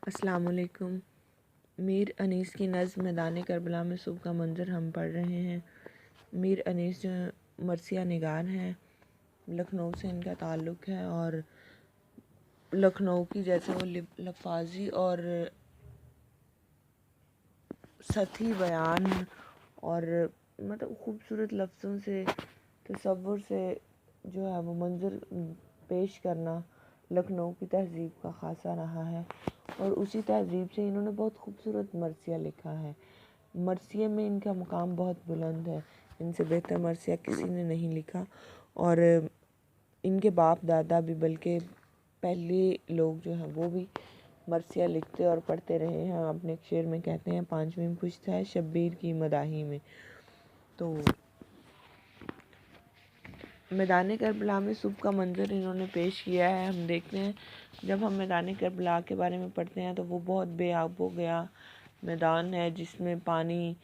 अस्सलाम वालेकुम। मीर अनीस की नज़्म मैदान करबला में सुबह का मंज़र हम पढ़ रहे हैं। मीर अनीस जो मरसिया निगार हैं, लखनऊ से इनका ताल्लुक़ है और लखनऊ की जैसे वो लफाजी और सती बयान और मतलब खूबसूरत लफ्ज़ों से तसव्वुर से जो है वो मंज़र पेश करना लखनऊ की तहज़ीब का ख़ासा रहा है और उसी तहज़ीब से इन्होंने बहुत खूबसूरत मरसिया लिखा है। मरसिया में इनका मुकाम बहुत बुलंद है, इनसे बेहतर मरसिया किसी ने नहीं लिखा और इनके बाप दादा भी बल्कि पहले लोग जो हैं वो भी मरसिया लिखते और पढ़ते रहे हैं। अपने एक शेर में कहते हैं, पाँचवीं पुश्त है शब्बीर की मदाही में। तो मैदान करबला में सुबह का मंज़र इन्होंने पेश किया है। हम देखते हैं, जब हम मैदान करबला के बारे में पढ़ते हैं तो वो बहुत बेआबो गया मैदान है जिसमें पानी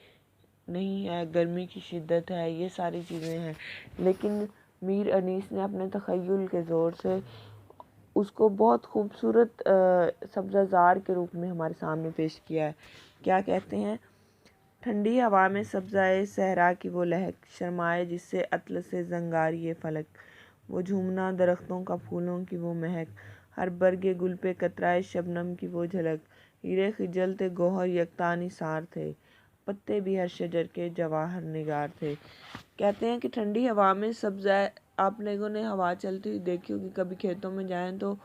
नहीं है, गर्मी की शिद्दत है, ये सारी चीज़ें हैं। लेकिन मीर अनीस ने अपने तख़य्युल के ज़ोर से उसको बहुत खूबसूरत सब्ज़ाज़ार के रूप में हमारे सामने पेश किया है। क्या कहते हैं? ठंडी हवा में सब्ज़ाए सहरा की वो लहक, शर्माए जिससे अत्ल से ज़ंगारी ये फ़लक, वो झूमना दरख्तों का फूलों की वो महक, हर बरगे गुल पे कतराए शबनम की वो झलक, हीरे खिजल थे गौहर यकता निसार थे, पत्ते भी हर शजर के जवाहर निगार थे। कहते हैं कि ठंडी हवा में सब्ज़ाए, आप लोगों ने हवा चलती हुई देखी होगी, कभी खेतों में जाएं तो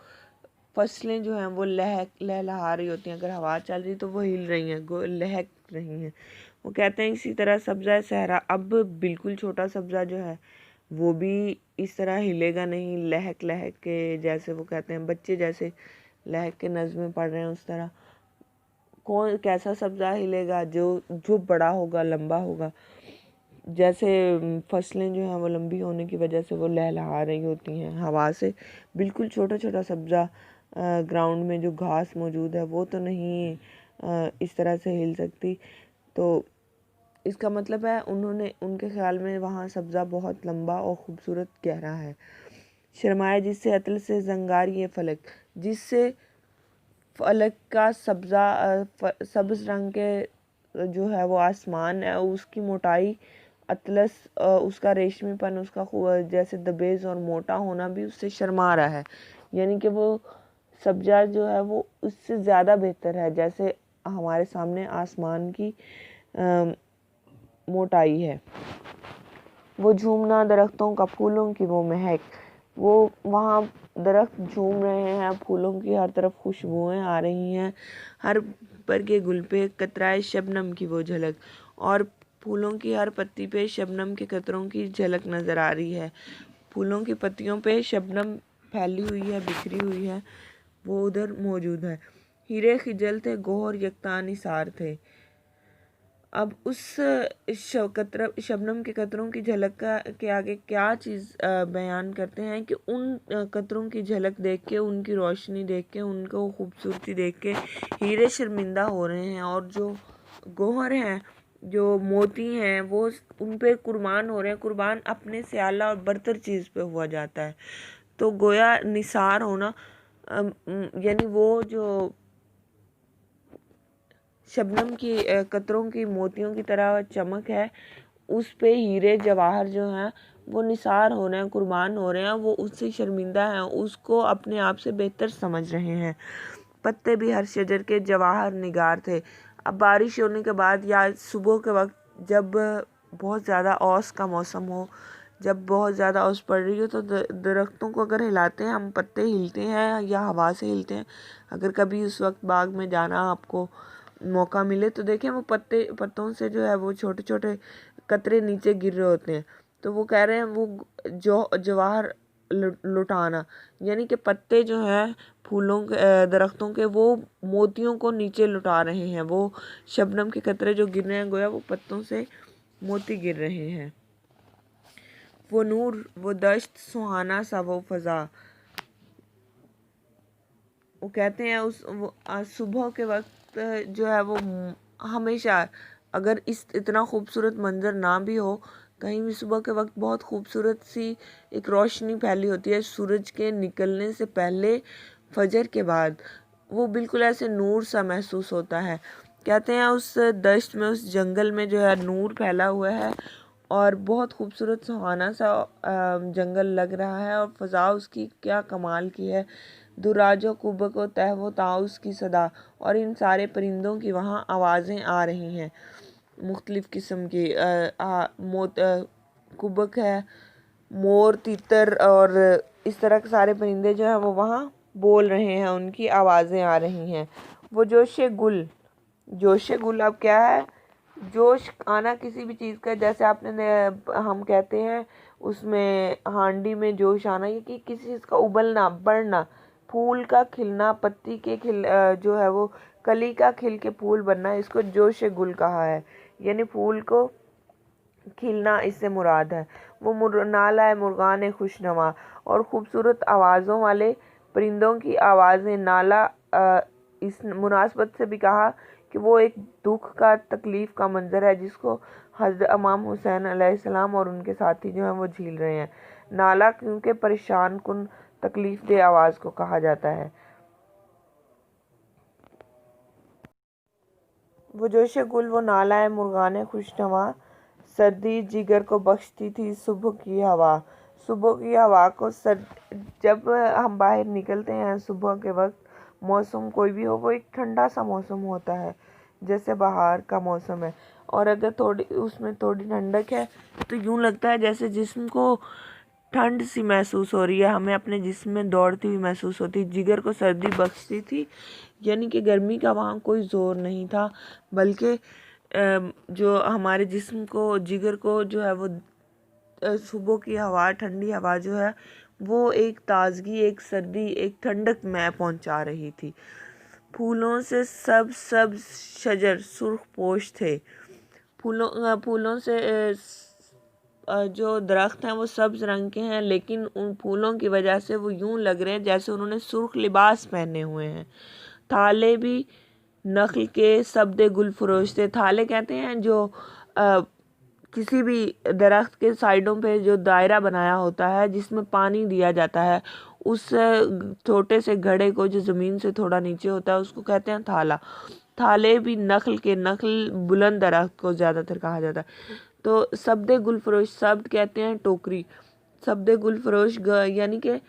फसलें जो हैं वो लहलहा रही होती हैं। अगर हवा चल रही तो वो हिल रही हैं, लहक रही हैं। वो कहते हैं इसी तरह सब्ज़ा सहरा, अब बिल्कुल छोटा सब्ज़ा जो है वो भी इस तरह हिलेगा नहीं, लहक लहक के, जैसे वो कहते हैं बच्चे जैसे लहक के नज़्में पढ़ रहे हैं उस तरह कौन कैसा सब्ज़ा हिलेगा? जो बड़ा होगा, लंबा होगा। जैसे फसलें जो हैं वो लंबी होने की वजह से वो लहलहा रही होती हैं हवा से, बिल्कुल छोटा छोटा सब्ज़ा ग्राउंड में जो घास मौजूद है वो तो नहीं इस तरह से हिल सकती। तो इसका मतलब है उनके ख़्याल में वहाँ सब्ज़ा बहुत लंबा और ख़ूबसूरत गहरा है। शर्माए जिससे अतल से ज़ंगार ये फ़लक, जिससे फ़लक का सब्ज़ रंग के जो है वो आसमान है, उसकी मोटाई अतलस, उसका रेशमीपन, उसका जैसे दबेज़ और मोटा होना भी उससे शर्मा रहा है। यानी कि वो सब्ज़ा जो है वो उससे ज़्यादा बेहतर है, जैसे हमारे सामने आसमान की मोटाई है। वो झूमना दरख्तों का फूलों की वो महक, वो वहाँ दरख्त झूम रहे हैं, फूलों की हर तरफ खुशबुएं आ रही हैं, हर बरगे गुल पे कतराए शबनम की वो झलक, और फूलों की हर पत्ती पे शबनम के कतरों की झलक नज़र आ रही है। फूलों की पत्तियों पे शबनम फैली हुई है, बिखरी हुई है, वो उधर मौजूद है। हीरे खिजल थे गौहर यकता निसार थे। अब उस शबनम के कतरों की झलक के आगे क्या चीज़ बयान करते हैं कि उन कतरों की झलक देख के, उनकी रोशनी देख के, उनको खूबसूरती देख के हीरे शर्मिंदा हो रहे हैं और जो गौहर हैं, जो मोती हैं, वो उन पे कुर्बान हो रहे हैं। कुर्बान अपने से आला और बरतर चीज़ पे हुआ जाता है। तो गोया निसार होना यानी वो जो शबनम की कतरों की मोतियों की तरह चमक है, उस पे हीरे जवाहर जो हैं वो निसार हो रहे हैं, कुर्बान हो रहे हैं, वो उससे शर्मिंदा हैं, उसको अपने आप से बेहतर समझ रहे हैं। पत्ते भी हर शजर के जवाहर निगार थे। अब बारिश होने के बाद या सुबह के वक्त जब बहुत ज़्यादा औस का मौसम हो, जब बहुत ज़्यादा औस पड़ रही हो, तो दरख्तों को अगर हिलाते हैं हम, पत्ते हिलते हैं या हवा से हिलते हैं। अगर कभी उस वक्त बाग में जाना आपको मौका मिले तो देखें, वो पत्तों से जो है वो छोटे छोटे कतरे नीचे गिर रहे होते हैं। तो वो कह रहे हैं वो जो जवाहर लुटाना, यानी कि पत्ते जो हैं फूलों के दरख्तों के, वो मोतियों को नीचे लुटा रहे हैं। वो शबनम के कतरे जो गिर रहे हैं, गोया वो पत्तों से मोती गिर रहे हैं। वो नूर, वो दश्त, सुहाना सा वो फ़ज़ा। वो कहते हैं सुबह के वक्त जो है वो हमेशा, अगर इतना खूबसूरत मंज़र ना भी हो, कहीं भी सुबह के वक्त बहुत खूबसूरत सी एक रोशनी फैली होती है सूरज के निकलने से पहले, फजर के बाद। वो बिल्कुल ऐसे नूर सा महसूस होता है। कहते हैं उस दश्त में, उस जंगल में जो है नूर फैला हुआ है और बहुत खूबसूरत सुहाना सा जंगल लग रहा है और फ़ज़ा उसकी क्या कमाल की है। दुराजो कुबक व तहवो ताउस की सदा, और इन सारे परिंदों की वहाँ आवाज़ें आ रही हैं मुख्तलिफ़ किस्म की। कुबक है, मोर, तीतर और इस तरह के सारे परिंदे जो हैं वो वहाँ बोल रहे हैं, उनकी आवाज़ें आ रही हैं। वो जोश गुल अब क्या है? जोश आना किसी भी चीज़ का, जैसे हम कहते हैं उसमें हांडी में जोश आना, ये कि किसी चीज़ का उबलना, बढ़ना, फूल का खिलना, पत्ती के जो है वो कली का खिल के फूल बनना, इसको जोश गुल कहा है। यानी फूल को खिलना इससे मुराद है। वो नाला है मुर्गान खुशनवा, और ख़ूबसूरत आवाज़ों वाले परिंदों की आवाज़ें। नाला इस मुनासबत से भी कहा कि वो एक दुख का, तकलीफ़ का मंज़र है जिसको हज़रत इमाम हुसैन अलैहिस्सलाम और उनके साथी जो हैं वो झील रहे हैं। नाला क्योंकि परेशान कुन, तकलीफ़ दे आवाज़ को कहा जाता है। वो जोश गुल, वो नाला है मुर्गान खुशनवा, सर्दी जिगर को बख्शती थी सुबह की हवा। सुबह की हवा को जब हम बाहर निकलते हैं सुबह के वक्त, मौसम कोई भी हो, वो एक ठंडा सा मौसम होता है जैसे बाहर का मौसम है, और अगर उसमें थोड़ी ठंडक है तो यूँ लगता है जैसे जिस्म को ठंड सी महसूस हो रही है, हमें अपने जिस्म में दौड़ती हुई महसूस होती। जिगर को सर्दी बख्शती थी, यानी कि गर्मी का वहाँ कोई ज़ोर नहीं था, बल्कि जो हमारे जिस्म को, जिगर को जो है वो सुबह की हवा, ठंडी हवा जो है वो एक ताज़गी, एक सर्दी, एक ठंडक में पहुँचा रही थी। फूलों से सब शजर सुर्ख पोश थे। फूलों से जो दरख्त हैं वो सब्ज़ रंग के हैं, लेकिन उन फूलों की वजह से वो यूँ लग रहे हैं जैसे उन्होंने सुर्ख लिबास पहने हुए हैं। थाले भी नखल के सब्दे गुल फरोश थे। थाले कहते हैं जो किसी भी दरख्त के साइडों पे जो दायरा बनाया होता है जिसमें पानी दिया जाता है, उस छोटे से घड़े को जो ज़मीन से थोड़ा नीचे होता है उसको कहते हैं थाला। थाले भी नखल बुलंद दरख्त को ज़्यादातर कहा जाता है। तो सब्दे गुल फरोश, शब्द कहते हैं टोकरी। सब्दे गुल फरोश यानी कि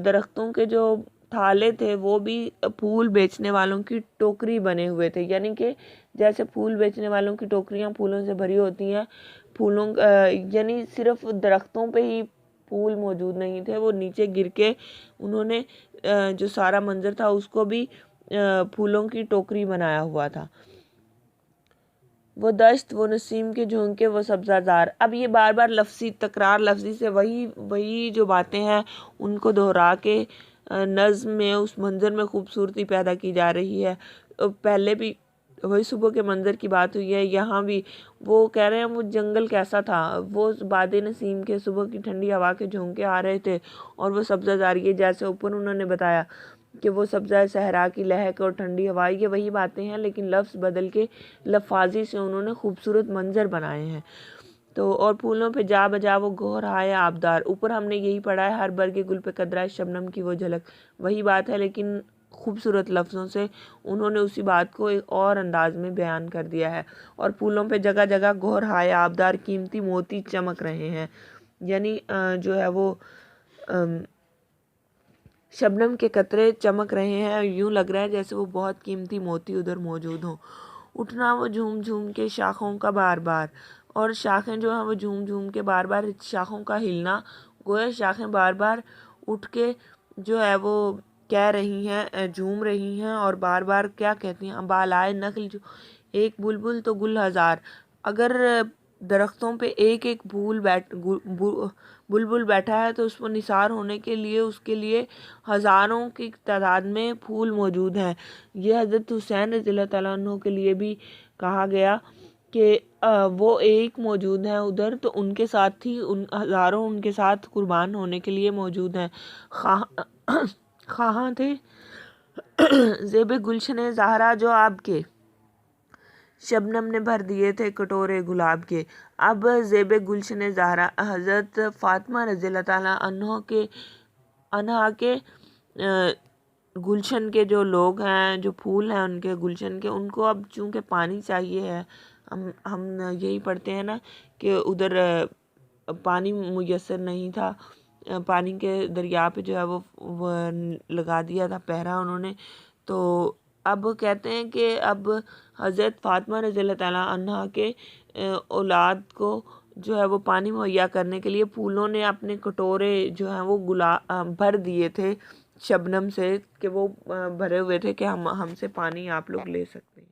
दरख्तों के जो थाले थे वो भी फूल बेचने वालों की टोकरी बने हुए थे, यानी कि जैसे फूल बेचने वालों की टोकरियां फूलों से भरी होती हैं, फूलों यानी सिर्फ दरख्तों पे ही फूल मौजूद नहीं थे, वो नीचे गिर के उन्होंने जो सारा मंजर था उसको भी फूलों की टोकरी बनाया हुआ था। वो दश्त, वो नसीम के झोंके, वो सब्ज़ाजार। अब ये बार बार तकरार लफ्ज़ी से वही जो बातें हैं उनको दोहरा के नज़्म में, उस मंज़र में खूबसूरती पैदा की जा रही है। पहले भी वही सुबह के मंज़र की बात हुई है, यहाँ भी वो कह रहे हैं वो जंगल कैसा था, वो बादे नसीम के सुबह की ठंडी हवा के झोंके आ रहे थे और वो सब्ज़ाजार, ये जैसे ऊपर उन्होंने बताया कि वो सब्ज़ा सहरा की लहक और ठंडी हवा, ये वही बातें हैं, लेकिन लफ्ज़ बदल के लफाजी से उन्होंने खूबसूरत मंज़र बनाए हैं। तो और फूलों पे जा बजा वो गोहर आए आबदार, ऊपर हमने यही पढ़ा है, हर बरगे गुल पे कदरा शबनम की वो झलक, वही बात है लेकिन खूबसूरत लफ्ज़ों से उन्होंने उसी बात को एक और अंदाज में बयान कर दिया है। और फूलों पे जगह जगह गोहर हाय आबदार, कीमती मोती चमक रहे हैं, यानी जो है वो शबनम के कतरे चमक रहे हैं और यूँ लग रहा है जैसे वो बहुत कीमती मोती उधर मौजूद हों। उठना वो झूम झूम के शाखों का बार बार, और शाखें जो हैं वो झूम झूम के बार बार, शाखों का हिलना, गोया शाखें बार बार उठ के जो है वो कह रही हैं, झूम रही हैं और बार बार क्या कहती हैं, बालाए नखल जो एक बुलबुल तो गुल हज़ार। अगर दरख्तों पे एक एक बुलबुल बैठा है तो उसको निसार होने के लिए उसके लिए हज़ारों की तादाद में फूल मौजूद हैं। ये हज़रत हुसैन रज़ियल्लाहु तआला अन्हु के लिए भी कहा गया कि वो एक मौजूद हैं उधर, तो उनके साथ ही उन हज़ारों उनके साथ कुर्बान होने के लिए मौजूद हैं। कहाँ थे ज़ेब गुलशन ज़हरा जो आपके शबनम ने भर दिए थे कटोरे गुलाब के। अब ज़ेब गुलशन ज़हरा हज़रत फ़ातिमा रज़ियल्लाहु तआला अन्हा के गुलशन के जो लोग हैं, जो फूल हैं उनके गुलशन के, उनको अब चूँकि पानी चाहिए है, हम यही पढ़ते हैं ना कि उधर पानी मुयस्सर नहीं था, पानी के दरिया पे जो है वो लगा दिया था पहरा उन्होंने। तो अब कहते हैं कि अब हज़रत फ़ातिमा रज़ियल्लाहु ताला अन्हा के औलाद को जो है वो पानी मुहैया करने के लिए फूलों ने अपने कटोरे जो हैं वो भर दिए थे शबनम से, कि वो भरे हुए थे कि हम हमसे पानी आप लोग ले सकते हैं।